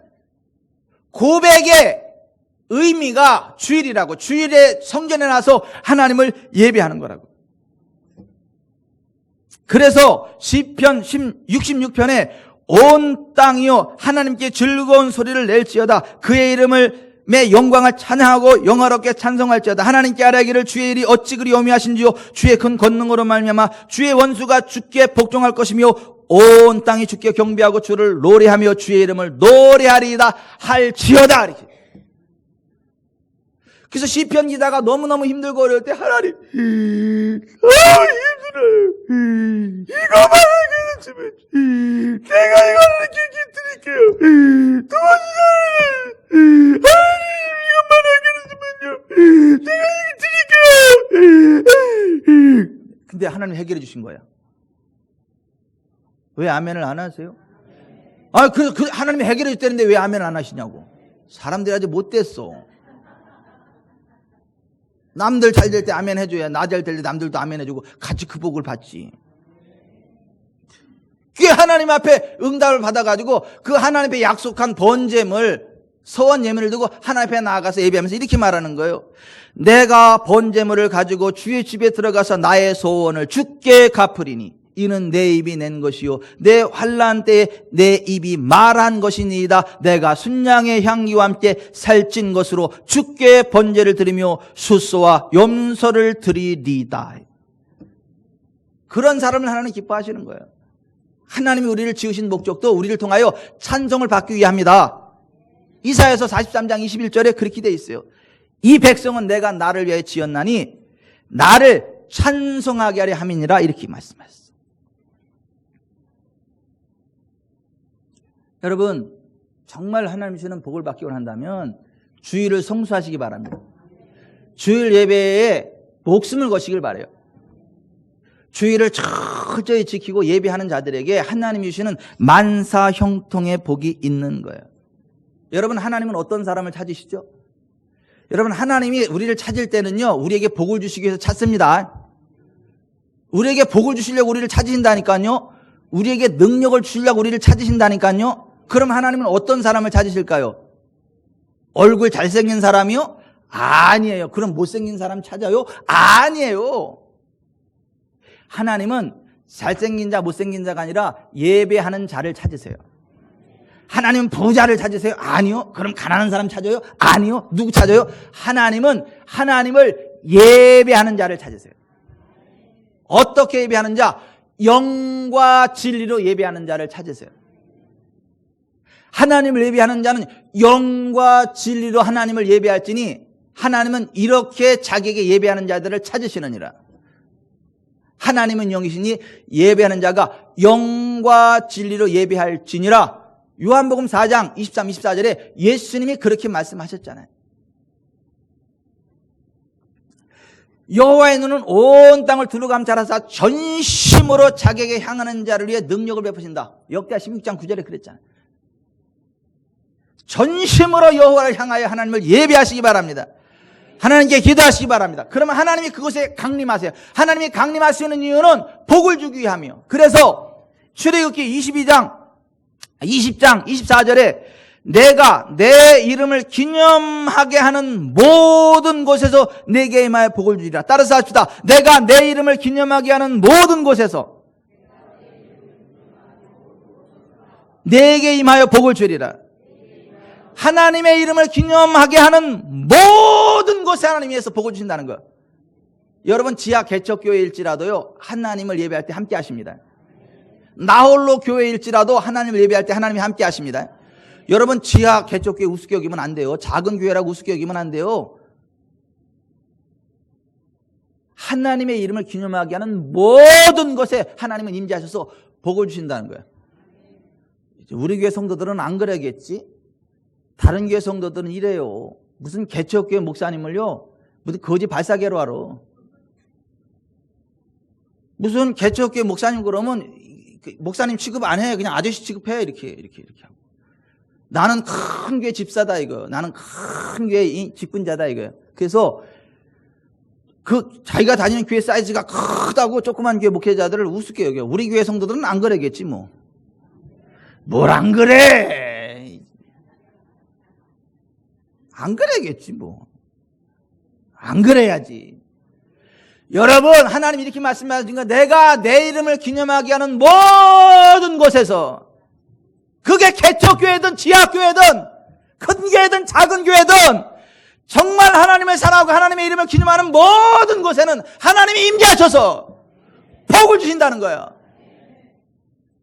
A: 고백의 의미가 주일이라고. 주일에 성전에 나서 하나님을 예배하는 거라고. 그래서 시편 66편에 온 땅이요 하나님께 즐거운 소리를 낼지어다. 그의 이름을 매 영광을 찬양하고 영화롭게 찬송할지어다. 하나님께 아뢰기를 주의 일이 어찌 그리 오미하신지요 주의 큰 권능으로 말미암아 주의 원수가 주께 복종할 것이며 온 땅이 주께 경배하고 주를 노래하며 주의 이름을 노래하리이다 할지어다. 이렇게. 그래서 시편 기다가 너무너무 힘들고 어려울 때 하나님 힘들어요. 이거만 해결해주면 내가 이거를 드릴게요. 도와주세요. 하나님 이것만 해결해주면요 내가 이거 드릴게요. 근데 하나님 해결해 주신 거야. 왜 아멘을 안 하세요? 그래서 하나님이 해결해 줬다는데 왜 아멘을 안 하시냐고. 사람들이 아직 못 됐어. 남들 잘 될 때 아멘 해줘야 나 잘 될 때 남들도 아멘 해주고 같이 그 복을 받지. 그게 하나님 앞에 응답을 받아가지고 그 하나님 앞에 약속한 번제물 서원 예물을 두고 하나님 앞에 나아가서 예배하면서 이렇게 말하는 거예요. 내가 번제물을 가지고 주의 집에 들어가서 나의 소원을 주께 갚으리니 이는 내 입이 낸 것이요 내 환난 때에 내 입이 말한 것이니이다. 내가 순양의 향기와 함께 살찐 것으로 주께 번제를 드리며 숫소와 염소를 드리리다. 그런 사람을 하나님 기뻐하시는 거예요. 하나님이 우리를 지으신 목적도 우리를 통하여 찬송을 받기 위함이다. 이사야서 43장 21절에 그렇게 돼 있어요. 이 백성은 내가 나를 위하여 지었나니 나를 찬송하게 하려 함이니라 이렇게 말씀하셨어요. 여러분 정말 하나님 주시는 복을 받기 원한다면 주일을 성수하시기 바랍니다. 주일 예배에 목숨을 거시길 바라요. 주일을 철저히 지키고 예배하는 자들에게 하나님이 주시는 만사 형통의 복이 있는 거예요. 여러분 하나님은 어떤 사람을 찾으시죠? 여러분 하나님이 우리를 찾을 때는요 우리에게 복을 주시기 위해서 찾습니다. 우리에게 복을 주시려고 우리를 찾으신다니까요. 우리에게 능력을 주시려고 우리를 찾으신다니까요. 그럼 하나님은 어떤 사람을 찾으실까요? 얼굴 잘생긴 사람이요? 아니에요. 그럼 못생긴 사람 찾아요? 아니에요. 하나님은 잘생긴 자 못생긴 자가 아니라 예배하는 자를 찾으세요. 하나님은 부자를 찾으세요? 아니요. 그럼 가난한 사람 찾아요? 아니요. 누구 찾아요? 하나님은 하나님을 예배하는 자를 찾으세요. 어떻게 예배하는 자? 영과 진리로 예배하는 자를 찾으세요. 하나님을 예배하는 자는 영과 진리로 하나님을 예배할지니 하나님은 이렇게 자기에게 예배하는 자들을 찾으시느니라. 하나님은 영이시니 예배하는 자가 영과 진리로 예배할지니라. 요한복음 4장 23, 24절에 예수님이 그렇게 말씀하셨잖아요. 여호와의 눈은 온 땅을 두루감찰하사 전심으로 자기에게 향하는 자를 위해 능력을 베푸신다. 역대하 16장 9절에 그랬잖아요. 전심으로 여호와를 향하여 하나님을 예배하시기 바랍니다. 하나님께 기도하시기 바랍니다. 그러면 하나님이 그곳에 강림하세요. 하나님이 강림하시는 이유는 복을 주기 위함이요. 그래서 출애굽기 20장 24절에 내가 내 이름을 기념하게 하는 모든 곳에서 내게 임하여 복을 주리라. 따라서 합시다. 내가 내 이름을 기념하게 하는 모든 곳에서 내게 임하여 복을 주리라. 하나님의 이름을 기념하게 하는 모든 곳에 하나님께서 복을 주신다는 거예요. 여러분 지하 개척교회일지라도요 하나님을 예배할 때 함께 하십니다. 나홀로 교회일지라도 하나님을 예배할 때 하나님이 함께 하십니다. 여러분 지하 개척교회 우습게 여기면 안 돼요. 작은 교회라고 우습게 여기면 안 돼요. 하나님의 이름을 기념하게 하는 모든 것에 하나님은 임재하셔서 복을 주신다는 거예요. 우리 교회 성도들은 안 그러겠지? 다른 교회 성도들은 이래요. 무슨 개척교회 목사님을요 무슨 거지 발사계로 하러. 무슨 개척교회 목사님 그러면 목사님 취급 안 해. 그냥 아저씨 취급해. 이렇게 하고. 나는 큰 교회 집사다 이거. 나는 큰 교회 직분자다 이거. 그래서 자기가 다니는 교회 사이즈가 크다고 조그만 교회 목회자들을 우습게 여겨. 우리 교회 성도들은 안 그러겠지 뭐. 뭘 안 그래. 안 그래야겠지 뭐. 안 그래야지. 여러분 하나님 이렇게 말씀하신 거 내가 내 이름을 기념하게 하는 모든 곳에서 그게 개척교회든 지하교회든 큰 교회든 작은 교회든 정말 하나님을 사랑하고 하나님의 이름을 기념하는 모든 곳에는 하나님이 임재하셔서 복을 주신다는 거예요.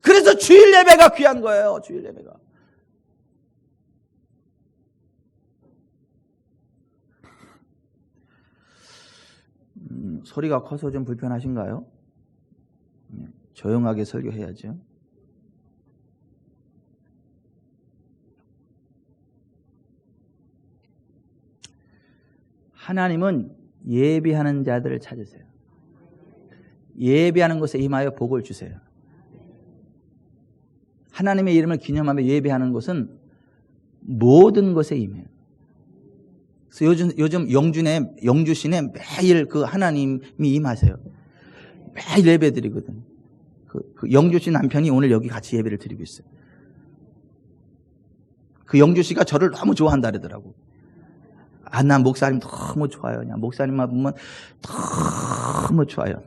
A: 그래서 주일 예배가 귀한 거예요. 주일 예배가. 소리가 커서 좀 불편하신가요? 조용하게 설교해야죠. 하나님은 예배하는 자들을 찾으세요. 예배하는 것에 임하여 복을 주세요. 하나님의 이름을 기념하며 예배하는 것은 모든 것에 임해요. 그래서 요즘 영주시내 매일 그 하나님이 임하세요. 매일 예배 드리거든. 그 영주씨 남편이 오늘 여기 같이 예배를 드리고 있어요. 그 영주씨가 저를 너무 좋아한다 그러더라고. 난 목사님 너무 좋아요. 그냥 목사님만 보면 너무 좋아요.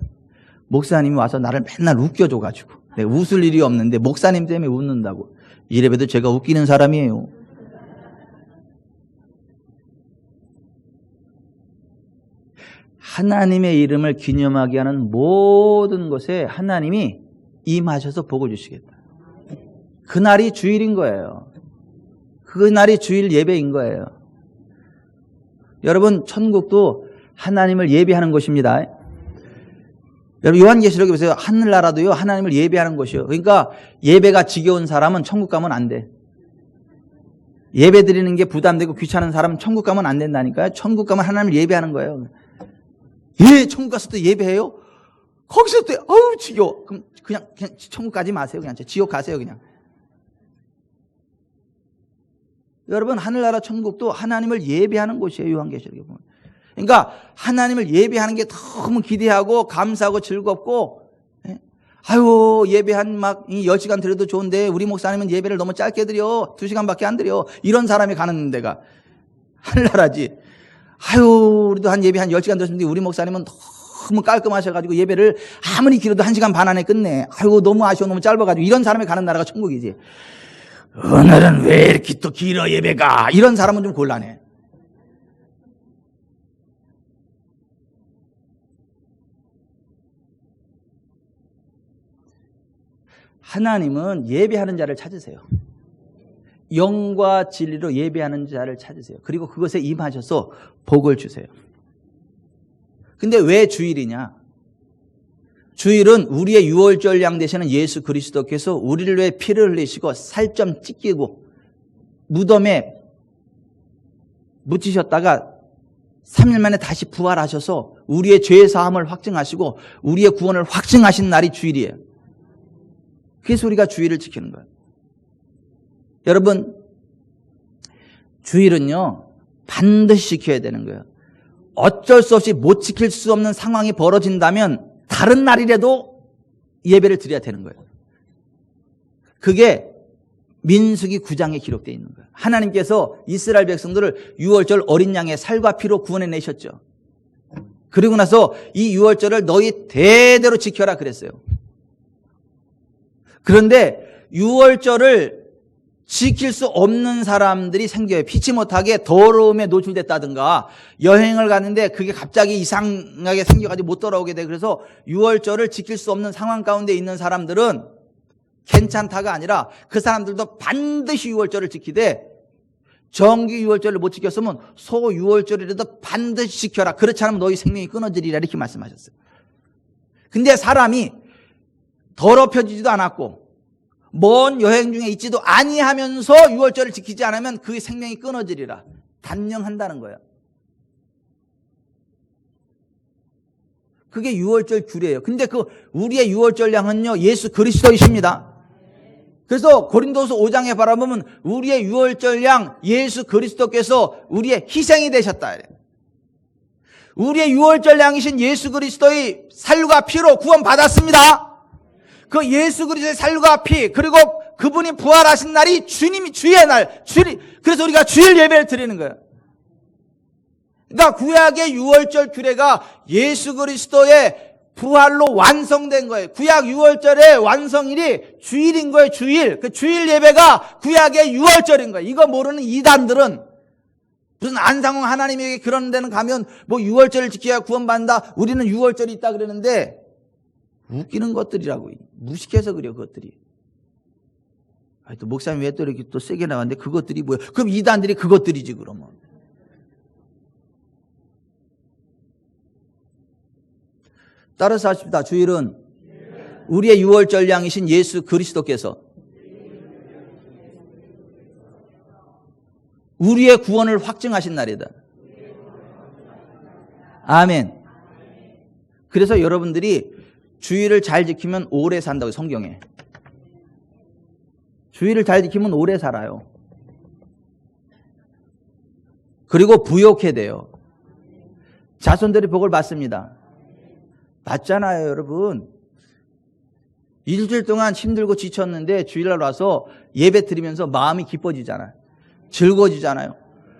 A: 목사님이 와서 나를 맨날 웃겨줘가지고 내가 웃을 일이 없는데 목사님 때문에 웃는다고. 이래봬도 제가 웃기는 사람이에요. 하나님의 이름을 기념하게 하는 모든 것에 하나님이 임하셔서 복을 주시겠다. 그날이 주일인 거예요. 그날이 주일 예배인 거예요. 여러분, 천국도 하나님을 예배하는 곳입니다. 여러분, 요한계시록에 보세요. 하늘나라도요, 하나님을 예배하는 곳이요. 그러니까 예배가 지겨운 사람은 천국 가면 안 돼. 예배 드리는 게 부담되고 귀찮은 사람은 천국 가면 안 된다니까요. 천국 가면 하나님을 예배하는 거예요. 예, 천국 가서 또 예배해요? 거기서 또, 어우, 지겨워. 그럼 그냥 천국 가지 마세요. 그냥 지옥 가세요, 그냥. 여러분, 하늘나라 천국도 하나님을 예배하는 곳이에요. 요한계시록에 보면. 그러니까 하나님을 예배하는 게 너무 기대하고 감사하고 즐겁고, 아유, 예배 한 10시간 드려도 좋은데 우리 목사님은 예배를 너무 짧게 드려. 2시간밖에 안 드려. 이런 사람이 가는 데가 하늘나라지. 아유, 우리도 예배 한 10시간 드렸는데 우리 목사님은 너무 깔끔하셔가지고 예배를 아무리 길어도 1시간 반 안에 끝내. 아유, 너무 아쉬워. 너무 짧아가지고. 이런 사람이 가는 나라가 천국이지. 오늘은 왜 이렇게 또 길어 예배가. 이런 사람은 좀 곤란해. 하나님은 예배하는 자를 찾으세요. 영과 진리로 예배하는 자를 찾으세요. 그리고 그것에 임하셔서 복을 주세요. 근데 왜 주일이냐? 주일은 우리의 유월절 양 되시는 예수 그리스도께서 우리를 위해 피를 흘리시고 살점 찢기고 무덤에 묻히셨다가 3일 만에 다시 부활하셔서 우리의 죄 사함을 확증하시고 우리의 구원을 확증하신 날이 주일이에요. 그래서 우리가 주일을 지키는 거예요. 여러분, 주일은요, 반드시 지켜야 되는 거예요. 어쩔 수 없이 못 지킬 수 없는 상황이 벌어진다면 다른 날이라도 예배를 드려야 되는 거예요. 그게 민수기 9장에 기록되어 있는 거예요. 하나님께서 이스라엘 백성들을 유월절 어린 양의 살과 피로 구원해내셨죠. 그리고 나서 이 유월절을 너희 대대로 지켜라 그랬어요. 그런데 유월절을 지킬 수 없는 사람들이 생겨요. 피치 못하게 더러움에 노출됐다든가 여행을 갔는데 그게 갑자기 이상하게 생겨가지고 못 돌아오게 돼. 그래서 유월절을 지킬 수 없는 상황 가운데 있는 사람들은 괜찮다가 아니라 그 사람들도 반드시 유월절을 지키되 정기 유월절을 못 지켰으면 소 유월절이라도 반드시 지켜라. 그렇지 않으면 너희 생명이 끊어지리라 이렇게 말씀하셨어요. 근데 사람이 더럽혀지지도 않았고 먼 여행 중에 있지도 아니하면서 유월절을 지키지 않으면 그 생명이 끊어지리라. 단령한다는 거예요. 그게 유월절 규례예요. 근데 우리의 유월절 양은요, 예수 그리스도이십니다. 그래서 고린도서 5장에 바라보면 우리의 유월절 양 예수 그리스도께서 우리의 희생이 되셨다. 우리의 유월절 양이신 예수 그리스도의 살과 피로 구원받았습니다. 그 예수 그리스도의 살과 피, 그리고 그분이 부활하신 날이 주님이 주의 날, 그래서 우리가 주일 예배를 드리는 거예요. 그러니까 구약의 유월절 규례가 예수 그리스도의 부활로 완성된 거예요. 구약 유월절의 완성일이 주일인 거예요. 주일. 그 주일 예배가 구약의 유월절인 거예요. 이거 모르는 이단들은 무슨 안상홍 하나님에게 그런 데는 가면 뭐 유월절을 지켜야 구원받는다. 우리는 유월절이 있다 그러는데 웃기는 것들이라고. 무식해서 그래요, 그것들이. 또 목사님 왜 또 이렇게 또 세게 나왔는데 그것들이 뭐야? 그럼 이단들이 그것들이지, 그러면. 따라서 하십니다. 주일은 우리의 유월절 양이신 예수 그리스도께서 우리의 구원을 확증하신 날이다. 아멘. 그래서 여러분들이 주일을 잘 지키면 오래 산다고 성경에. 주일을 잘 지키면 오래 살아요. 그리고 부욕해 돼요. 자손들이 복을 받습니다. 받잖아요, 여러분. 일주일 동안 힘들고 지쳤는데 주일날 와서 예배 드리면서 마음이 기뻐지잖아요. 즐거워지잖아요.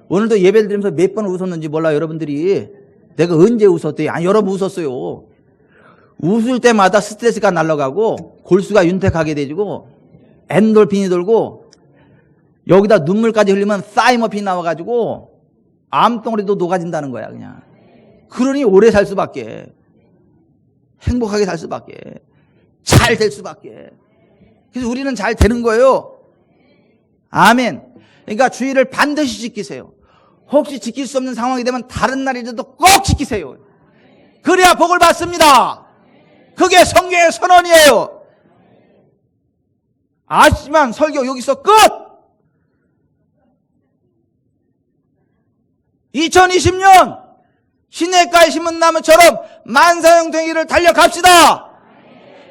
A: 오늘도 예배를 드리면서 몇 번 웃었는지 몰라요, 여러분들이. 내가 언제 웃었대요? 아니, 여러분 웃었어요. 웃을 때마다 스트레스가 날아가고 골수가 윤택하게 되고 엔돌핀이 돌고 여기다 눈물까지 흘리면 사이머핀이 나와가지고 암덩어리도 녹아진다는 거야, 그냥. 그러니 오래 살 수밖에, 행복하게 살 수밖에, 잘 될 수밖에. 그래서 우리는 잘 되는 거예요. 아멘. 그러니까 주일을 반드시 지키세요. 혹시 지킬 수 없는 상황이 되면 다른 날이라도 꼭 지키세요. 그래야 복을 받습니다. 그게 성경의 선언이에요. 아시지만 설교 여기서 끝! 2020년 시냇가에 심은 나무처럼 만사형통일을 달려갑시다.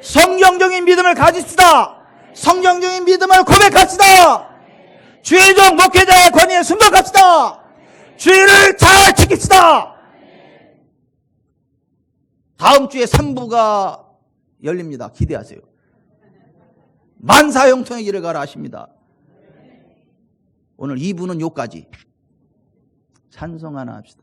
A: 성경적인 믿음을 가집시다. 성경적인 믿음을 고백합시다. 주일종 목회자의 권위에 순복합시다. 주일을 잘 지킵시다. 다음 주에 3부가 열립니다. 기대하세요. 만사형통의 길을 가라 하십니다. 오늘 2부는 요까지. 찬송 하나 합시다.